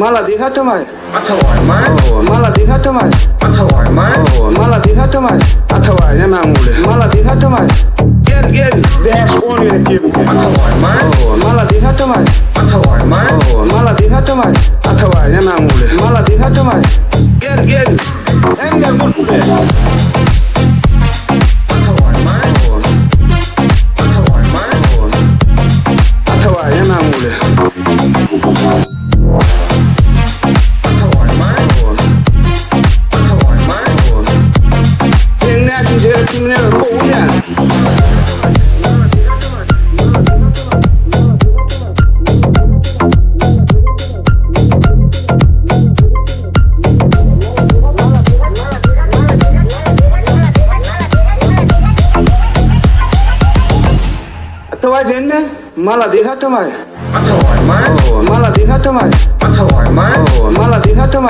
มาลาดีฮัตทำไมถวายไหมมาลาดีฮัตทำไมถวายไหมมาลาดีฮัตทำไมถวายเนี่ยมังมูเลยมาลาดีฮัตทำไมget dash on you give ถวายไหมมาลาดีฮัตทำไมถวายไหมมาลาดีฮัตทำไมถวายเนี่ยมังมูเลยมาลาดีฮัตทำไมget hem de mutlu ถวายไหมถวายไหมถวายเนี่ยมังมูเลยถวายไหมถวายไหมเพลงนี้ฉันจะกินเนี่ยโอ้เนี่ยถวายเด่นไหมมาลาดีฮัตทำไมถวายไหมมาลาดีฮัตทำไมถวายไหมมาลาดีฮัตทำไม